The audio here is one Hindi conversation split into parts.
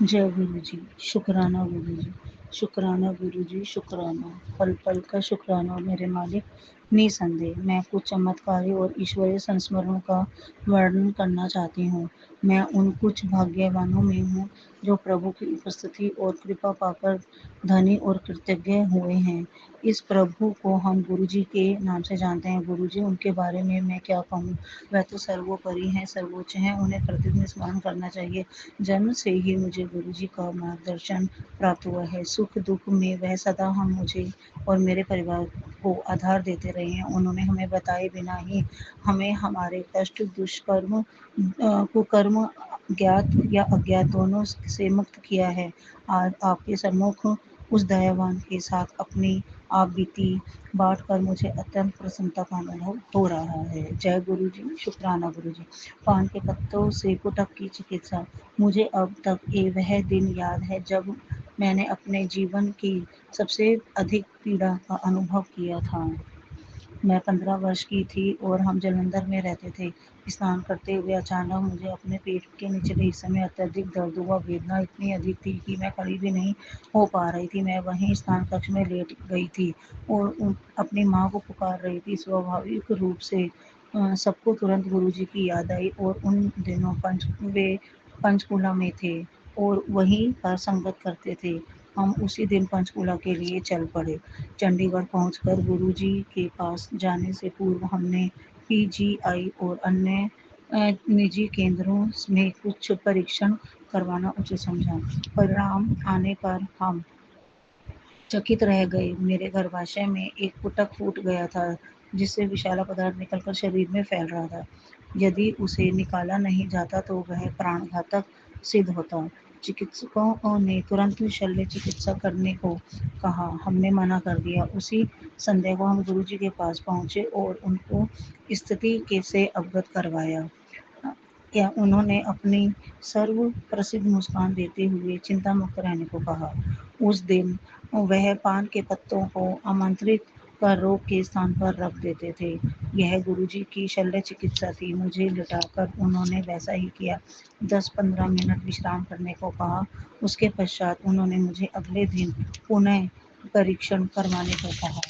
जय गुरु जी। शुक्राना गुरु जी। शुक्राना गुरु जी। शुक्राना, पल पल का शुक्राना मेरे मालिक। निसंदेह मैं कुछ चमत्कारी और ईश्वरीय संस्मरणों का वर्णन करना चाहती हूँ। मैं उन कुछ भाग्यवानों में हूँ जो प्रभु की उपस्थिति और कृपा पाकर धनी और कृतज्ञ हुए हैं। इस प्रभु को हम गुरु जी के नाम से जानते हैं। गुरु जी, उनके बारे में मैं क्या कहूँ। वह तो सर्वोपरि हैं, सर्वोच्च हैं, उन्हें प्रतिदिन स्मरण करना चाहिए। जन्म से ही मुझे गुरु जी का मार्गदर्शन प्राप्त हुआ है। सुख दुख में वह सदा हम मुझे और मेरे परिवार को आधार देते रहे हैं। उन्होंने हमें बताए बिना ही हमें हमारे कष्ट, दुष्कर्म, कुकर्म, ज्ञात या अज्ञात दोनों से मुक्त किया है। आज आपके सम्मुख उस दयावान के साथ अपनी आप बीती बांट कर मुझे अत्यंत प्रसन्नता का अनुभव हो रहा है। जय गुरु जी। शुक्राना गुरु जी। पान के पत्तों से पुटक की चिकित्सा। मुझे अब तक ये वह दिन याद है जब मैंने अपने जीवन की सबसे अधिक पीड़ा का अनुभव किया था। मैं 15 वर्ष की थी और हम जालंधर में रहते थे। स्नान करते हुए अचानक मुझे अपने पेट के निचले हिस्से में अत्यधिक दर्द हुआ। वेदना इतनी अधिक थी कि मैं खड़ी भी नहीं हो पा रही थी। मैं वहीं स्नान कक्ष में लेट गई थी और अपनी माँ को पुकार रही थी। स्वाभाविक रूप से सबको तुरंत गुरु जी की याद आई और उन दिनों वे पंचकूला में थे और वहीं पर संगत करते थे। हम उसी दिन पंचकूला के लिए चल पड़े। चंडीगढ़ पहुंचकर गुरुजी के पास जाने से पूर्व हमने पीजीआई और अन्य निजी केंद्रों में कुछ परीक्षण करवाना उचित समझा। परिणाम आने पर हम चकित रह गए। मेरे गर्भाशय में एक पुटक फूट गया था जिससे विषैला पदार्थ निकलकर शरीर में फैल रहा था। यदि उसे निकाला नहीं जाता तो वह प्राणघातक सिद्ध होता। चिकित्सकों ने तुरंत शल्य चिकित्सा करने को कहा। हमने मना कर दिया। उसी संदेह को हम गुरुजी के पास पहुंचे और उनको स्थिति के से अवगत करवाया। या उन्होंने अपनी सर्व प्रसिद्ध मुस्कान देते हुए चिंता मुक्त रहने को कहा। उस दिन वह पान के पत्तों को आमंत्रित कर रोग के स्थान पर रख देते थे। यह गुरुजी की शल्य चिकित्सा थी। मुझे लिटाकर उन्होंने वैसा ही किया। 10-15 मिनट विश्राम करने को कहा। उसके पश्चात उन्होंने मुझे अगले दिन पुनः परीक्षण करवाने को कहा।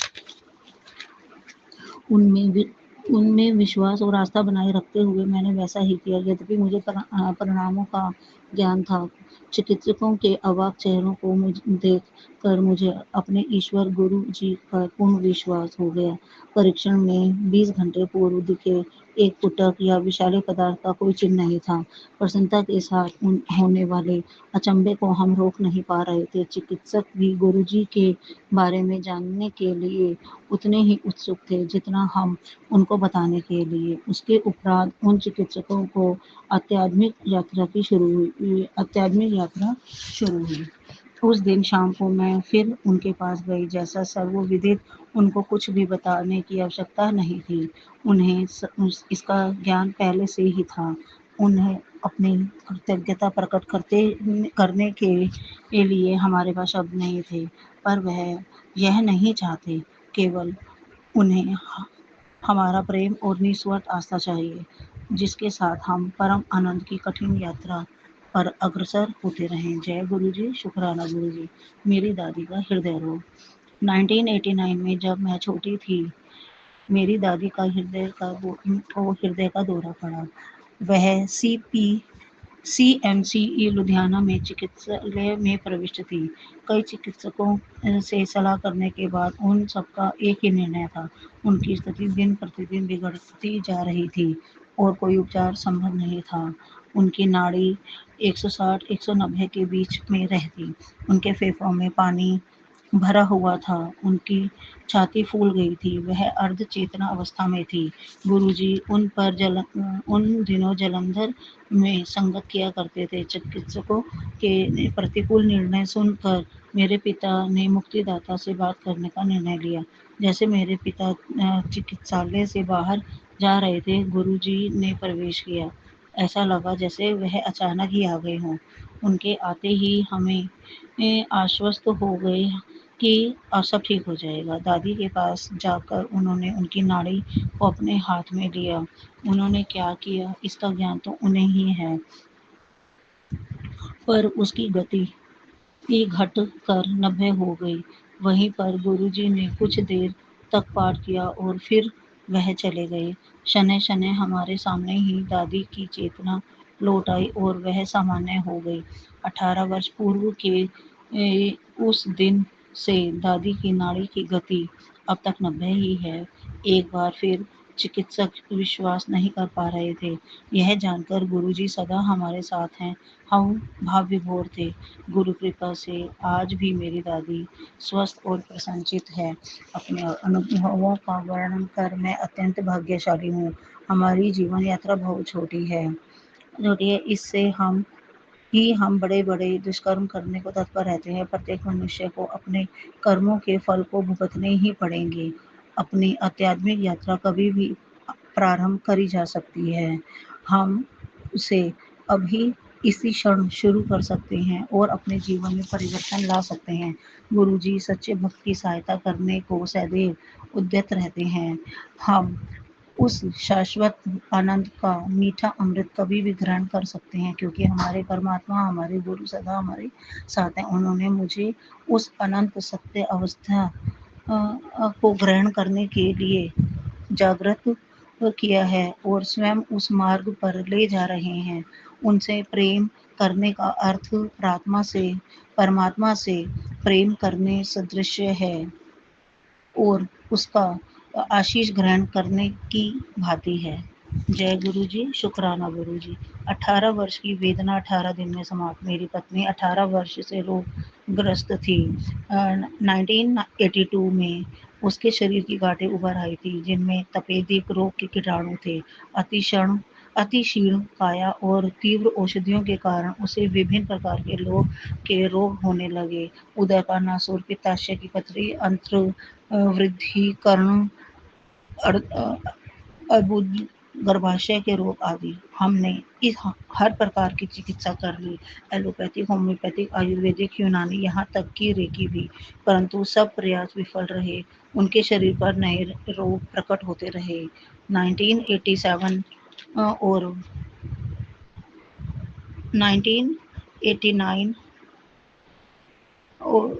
उनमें विश्वास और आस्था बनाए रखते हुए मैंने वैसा ही किया। यद्यपि मुझे परिणामों का ज्ञान था, चिकित्सकों के अवाक चेहरों को देख कर मुझे अपने ईश्वर गुरु जी पर पूर्ण विश्वास हो गया। परीक्षण में 20 घंटे पूर्व दिखे एक पुटक या विषैले पदार्थ का कोई चिन्ह नहीं था। प्रसन्नता के साथ होने वाले अचंभे को हम रोक नहीं पा रहे थे। चिकित्सक भी गुरु जी के बारे में जानने के लिए उतने ही उत्सुक थे जितना हम उनको बताने के लिए। उसके उपरांत उन चिकित्सकों को आध्यात्मिक यात्रा शुरू हुई। उस दिन शाम को मैं फिर उनके पास गई। जैसा सर्वविदित, उनको कुछ भी बताने की आवश्यकता नहीं थी। उन्हें इसका ज्ञान पहले से ही था। उन्हें अपनी कृतज्ञता प्रकट करने के लिए हमारे पास शब्द नहीं थे, पर वह यह नहीं चाहते। केवल उन्हें हमारा प्रेम और निस्वार्थ आस्था चाहिए, जिसके साथ हम परम आनंद की कठिन यात्रा पर अग्रसर होते रहें। जय गुरु जी। शुक्राना गुरु जी। मेरी दादी का हृदय रोग। 1989 में जब मैं छोटी थी, मेरी दादी का हृदय का दौरा पड़ा। वह सीएमसीई लुधियाना में चिकित्सालय में प्रविष्ट थी। कई चिकित्सकों से सलाह करने के बाद उन सबका एक ही निर्णय था। उनकी स्थिति दिन प्रतिदिन बिगड़ती जा रही थी और कोई उपचार संभव नहीं था। उनकी नाड़ी 160-190 के बीच में रहती। उनके फेफड़ों में पानी भरा हुआ था। उनकी छाती फूल गई थी। वह अर्ध चेतना अवस्था में थी। गुरुजी उन दिनों जालंधर में संगत किया करते थे। चिकित्सकों के प्रतिकूल निर्णय सुनकर मेरे पिता ने मुक्तिदाता से बात करने का निर्णय लिया। जैसे मेरे पिता चिकित्सालय से बाहर जा रहे थे, गुरुजी ने प्रवेश किया। ऐसा लगा जैसे वह अचानक ही आ गए हों। उनके आते ही हमें आश्वस्त हो गए कि अब सब ठीक हो जाएगा। दादी के पास जाकर उन्होंने उनकी नाड़ी को अपने हाथ में लिया। उन्होंने क्या किया इसका ज्ञान तो उन्हें ही है। पर उसकी गति ही घट कर 90 हो गई। वहीं पर गुरुजी ने कुछ देर तक पाठ किया और फिर वह चले गए। शनै शनै हमारे सामने ही दादी की चेतना लौट आई और वह सामान्य हो गई। 18 वर्ष पूर्व के उस दिन से दादी की नाड़ी की गति अब तक 90 ही है। एक बार फिर चिकित्सक विश्वास नहीं कर पा रहे थे। यह जानकर गुरुजी सदा हमारे साथ हैं। हम भाव विभोर थे। गुरु कृपा से आज भी मेरी दादी स्वस्थ और प्रसन्नचित है। अपने अनुभवों का वर्णन कर मैं अत्यंत भाग्यशाली हूँ। हमारी जीवन यात्रा बहुत छोटी है। इससे हम बड़े-बड़े दुष्कर्म करने को तत्पर रहते हैं। प्रत्येक मनुष्य को अपने कर्मों के फल को भुगतने ही पड़ेंगे। अपनी आध्यात्मिक यात्रा कभी भी प्रारंभ करी जा सकती है। हम उसे अभी इसी क्षण शुरू कर सकते हैं और अपने जीवन में परिवर्तन ला सकते हैं। गुरुजी सच्चे भक्त की सहायता करने को सदैव उद्यत रहते हैं। हम उस शाश्वत आनंद का मीठा अमृत कभी भी ग्रहण कर सकते हैं, क्योंकि हमारे परमात्मा, हमारे गुरु सदा हमारे साथ हैं। उन्होंने मुझे उस अनंत सत्य अवस्था को ग्रहण करने के लिए जागृत किया है और स्वयं उस मार्ग पर ले जा रहे हैं। उनसे प्रेम करने का अर्थ परमात्मा से प्रेम करने सदृश है और उसका आशीष ग्रहण करने की भांति है। जय गुरु जी, शुक्राना गुरु जी। 18 वर्ष की वेदना 18 दिन में समाप्त। मेरी पत्नी 18 वर्ष से रोगग्रस्त थी। 1982 में उसके शरीर की गांठें उभर आई थी, जिनमें तपेदिक रोग के कीटाणु थे। अतिक्षण अतिशीर्ण काया और तीव्र औषधियों के कारण उसे विभिन्न प्रकार के रोग होने लगे। उदयपानासुर, पित्ताशय की पथरी, अंत्र वृद्धिकरण, अर्बुद, गर्भाशय के रोग आदि। हमने इस हर प्रकार की चिकित्सा कर ली, एलोपैथिक, होम्योपैथिक, आयुर्वेदिक, यूनानी, यहाँ तक कि रेकी भी, परंतु सब प्रयास विफल रहे। उनके शरीर पर नए रोग प्रकट होते रहे। 1987 और 1989 और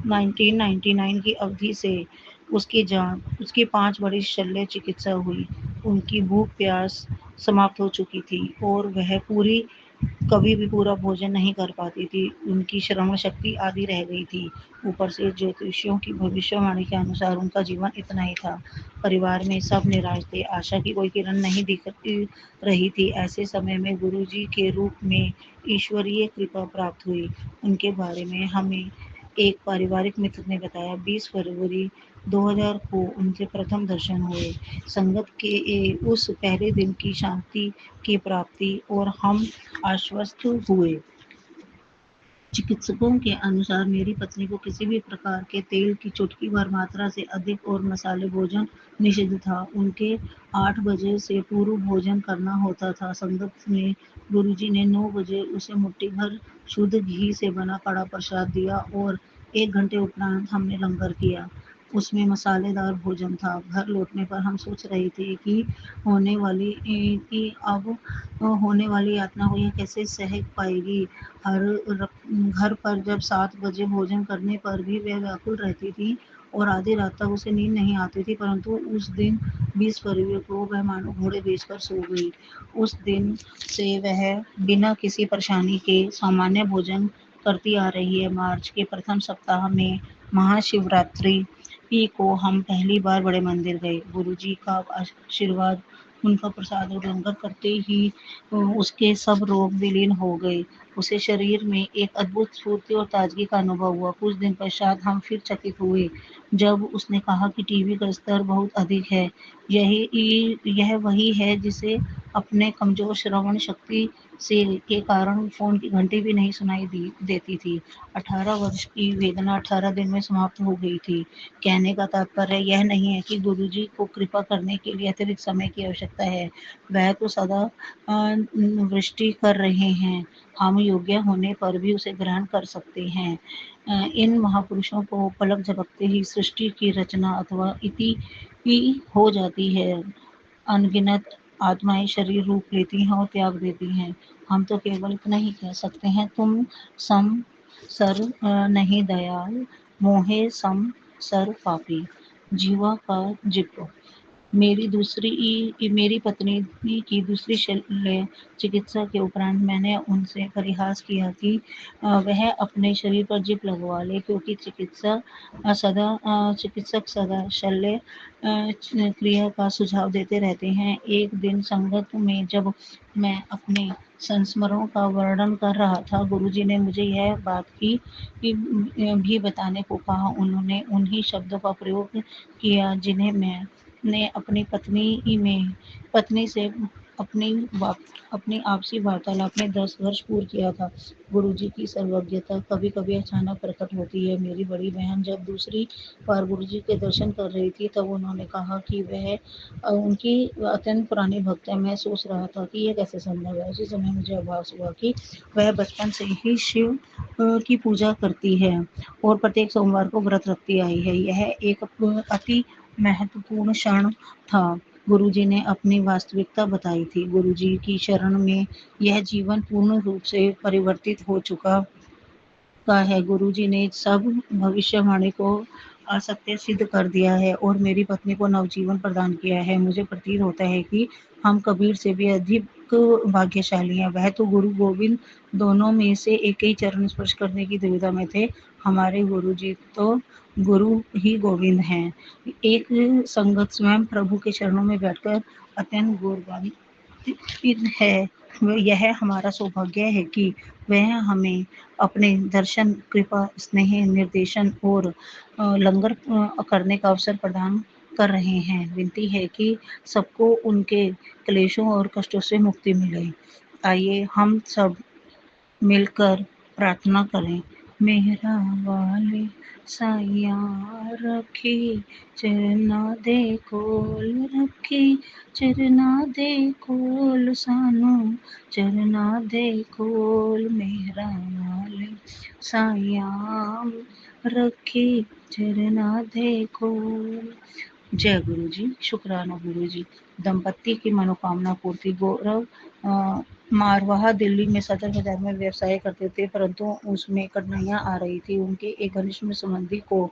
1999 की अवधि से उसकी 5 बड़ी शल्य चिकित्सा हुई। उनकी भूख प्यास समाप्त हो चुकी थी और वह कभी भी पूरा भोजन नहीं कर पाती थी। उनकी श्रवण शक्ति आधी रह गई थी। ऊपर से ज्योतिषियों की भविष्यवाणी के अनुसार उनका जीवन इतना ही था। परिवार में सब निराश थे। आशा की कोई किरण नहीं दिख रही थी। ऐसे समय में गुरुजी के रूप में ईश्वरीय कृपा प्राप्त हुई। उनके बारे में हमें एक पारिवारिक मित्र ने बताया। 20 फरवरी 2000 को उनके प्रथम दर्शन हुए। संगत के उस पहले दिन की शांति की प्राप्ति और हम आश्वस्त हुए। चिकित्सकों के अनुसार मेरी पत्नी को किसी भी प्रकार के तेल की चुटकी भर मात्रा से अधिक और मसाले भोजन निषिद्ध था। उनके 8 बजे से पूर्व भोजन करना होता था। संगत में गुरुजी ने 9 बजे उसे मुट्ठी भर शुद्ध घी से बना कड़ा प्रसाद दिया और 1 घंटे उपरांत हमने लंगर किया। उसमें मसालेदार भोजन था। घर लौटने पर हम सोच रहे थे कि अब होने वाली यातना को यह कैसे सह पाएगी। घर पर जब 7 बजे भोजन करने पर भी वह व्याकुल रहती थी और आधी रात तक उसे नींद नहीं आती थी, परंतु उस दिन 20 फरवरी को वह मानो घोड़े बेचकर सो गई। उस दिन से वह बिना किसी परेशानी के सामान्य भोजन करती आ रही है। मार्च के प्रथम सप्ताह में महाशिवरात्रि को हम पहली बार बड़े मंदिर गए। गुरुजी का आशीर्वाद, उनका प्रसाद और लंगर करते ही उसके सब रोग विलीन हो गए। उसे शरीर में एक अद्भुत स्फूर्ति और ताजगी का अनुभव हुआ। कुछ दिन पश्चात हम फिर चकित हुए जब उसने कहा कि टीबी का स्तर बहुत अधिक है। यह वही है जिसे अपने कमजोर श्रवण शक्ति के कारण फोन की घंटी भी नहीं सुनाई देती थी। 18 वर्ष की वेदना 18 दिन में समाप्त हो गई थी। कहने का तात्पर्य यह नहीं है कि गुरुजी को कृपा करने के लिए अतिरिक्त समय की आवश्यकता है। वह तो सदा वृष्टि कर रहे हैं। हम योग्य होने पर भी उसे ग्रहण कर सकते हैं। इन महापुरुषों को पलक झपकते ही सृष्टि की रचना अथवा इति हो जाती है। अनगिनत आत्माएं शरीर रूप लेती हैं और त्याग देती हैं। हम तो केवल इतना ही कह सकते हैं, तुम सम सर नहीं दयाल, मोहे सम सर पापी। जीवा का जिक्र। मेरी पत्नी की दूसरी शल्य चिकित्सा के उपरांत मैंने उनसे परिहास किया कि वह अपने शरीर पर जिप लगवा ले, क्योंकि चिकित्सक सदा शल्य क्रिया का सुझाव देते रहते हैं। एक दिन संगत में जब मैं अपने संस्मरणों का वर्णन कर रहा था, गुरुजी ने मुझे यह बात की भी बताने को कहा। उन्होंने उन्हीं शब्दों का प्रयोग किया जिन्हें मैंने अपनी पत्नी से अपनी अपनी आपसी वार्तालाप में 10 वर्ष पूर्व किया था। गुरुजी की सर्वज्ञता कभी कभी अचानक प्रकट होती है। मेरी बड़ी बहन जब दूसरी बार गुरुजी के दर्शन कर रही थी, तब उन्होंने कहा कि वह उनकी अत्यंत पुरानी भक्त है। मैं सोच रहा था कि यह कैसे संभव है। उसी समय मुझे आभास हुआ कि वह बचपन से ही शिव की पूजा करती है और प्रत्येक सोमवार को व्रत रखती आई है। यह एक अति महत्वपूर्ण क्षण था। गुरुजी ने अपनी वास्तविकता बताई थी। गुरुजी की शरण में यह जीवन पूर्ण रूप से परिवर्तित हो चुका का है। गुरुजी ने सब भविष्यवाणी को असत्य सिद्ध कर दिया है और मेरी पत्नी को नवजीवन प्रदान किया है। मुझे प्रतीत होता है कि हम कबीर से भी अधिक भाग्यशाली हैं। वह तो गुरु गोविंद दोनों में से एक ही चरण स्पर्श करने की दुविधा में थे। हमारे गुरुजी तो गुरु ही गोविंद हैं। एक संगत स्वयं प्रभु के चरणों में बैठकर अत्यंत गौरवान्वित है। यह हमारा सौभाग्य है कि वह हमें अपने दर्शन, कृपा, स्नेह, निर्देशन और लंगर करने का अवसर प्रदान कर रहे हैं। विनती है कि सबको उनके क्लेशों और कष्टों से मुक्ति मिले। आइए हम सब मिलकर प्रार्थना करें। मेरा वाले साइया रखी चरना दे कोल, रखी चरना दे कोल सानू, चरना दे कोल। मेरा वाले साइया रखी चरना दे कोल। जय गुरु जी। शुक्राना गुरु जी। दंपत्ति की मनोकामना पूर्ति। गौरव मारवाहा दिल्ली में सदर बाजार में व्यवसाय करते थे, परंतु उसमें कठिनाइयां आ रही थी। उनके एक घनिष्ठ संबंधी को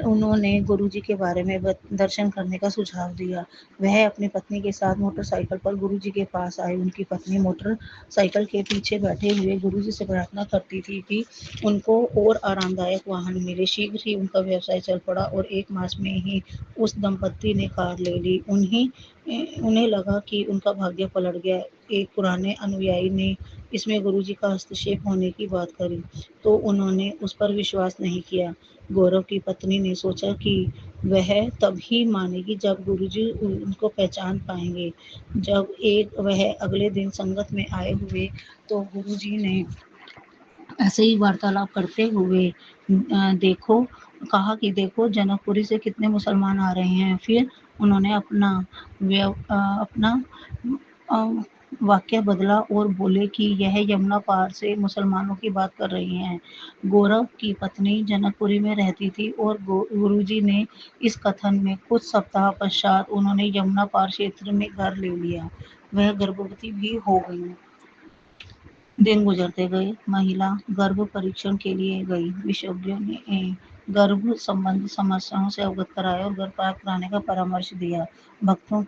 उन्होंने गुरुजी के बारे में दर्शन करने का सुझाव दिया। वह अपनी पत्नी के साथ मोटरसाइकिल पर गुरुजी के पास आए। उनकी पत्नी मोटरसाइकिल के पीछे बैठे हुए गुरुजी से प्रार्थना करती थी कि उनको और आरामदायक वाहन मिले। शीघ्र ही उनका व्यवसाय चल पड़ा और 1 मास में ही उस दंपत्ति ने कार ले ली। उन्हें लगा कि उनका भाग्य पलट गया। एक पुराने अनुयायी ने इसमें गुरुजी का हस्तक्षेप होने की बात करी, तो उन्होंने उस पर विश्वास नहीं किया। गौरव की पत्नी ने सोचा कि वह तभी मानेगी जब गुरुजी उनको पहचान पाएंगे। जब वह अगले दिन संगत में आए हुए, तो गुरुजी ने ऐसे ही वार्तालाप करते हुए देखो जनकपुरी से कितने मुसलमान आ रहे हैं। फिर उन्होंने अपना वाक्य बदला और बोले कि यह यमुना पार से मुसलमानों की बात कर रही हैं। गौरव की पत्नी जनकपुरी में रहती थी और गुरुजी ने इस कथन में कुछ सप्ताह पश्चात उन्होंने यमुना पार क्षेत्र में घर ले लिया। वह गर्भवती भी हो गई। दिन गुजरते गए। महिला गर्भ परीक्षण के लिए गई। विशेषज्ञों ने गर्भ संबंधी समस्याओं से अवगत कराया और गर्भ प्राप्त कराने का परामर्श दिया। भक्तों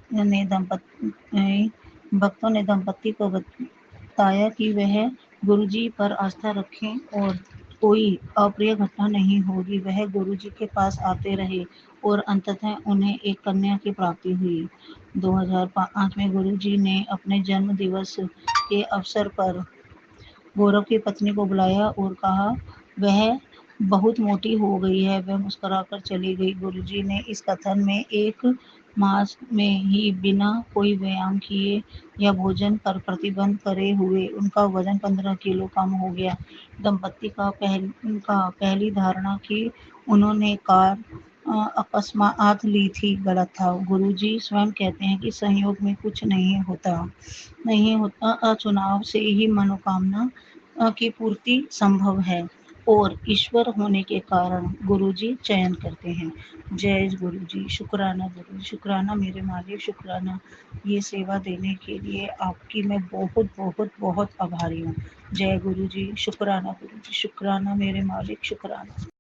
ने दंपत्ति को बताया कि वह गुरुजी पर आस्था रखें और कोई अप्रिय घटना नहीं होगी। वह गुरुजी के पास आते रहे और अंततः उन्हें एक कन्या की प्राप्ति हुई। 2005 में गुरुजी ने अपने जन्म दिवस के अवसर पर गौरव की पत्नी को बुलाया और कहा, वह बहुत मोटी हो गई है। वह मुस्कुराकर चली गई। गुरुजी ने इस कथन में 1 मास में ही बिना कोई व्यायाम किए या भोजन पर प्रतिबंध करे हुए उनका वजन 15 किलो कम हो गया। दंपत्ति का पहली धारणा कि उन्होंने कार अकस्मात ली थी गलत था। गुरुजी स्वयं कहते हैं कि संयोग में कुछ नहीं होता, चुनाव से ही मनोकामना की पूर्ति संभव है। और ईश्वर होने के कारण गुरुजी चयन करते हैं। जय गुरुजी, शुक्राना गुरुजी, शुक्राना मेरे मालिक, शुक्राना ये सेवा देने के लिए आपकी मैं बहुत बहुत बहुत आभारी हूँ। जय गुरुजी, शुक्राना गुरुजी, शुक्राना मेरे मालिक, शुक्राना।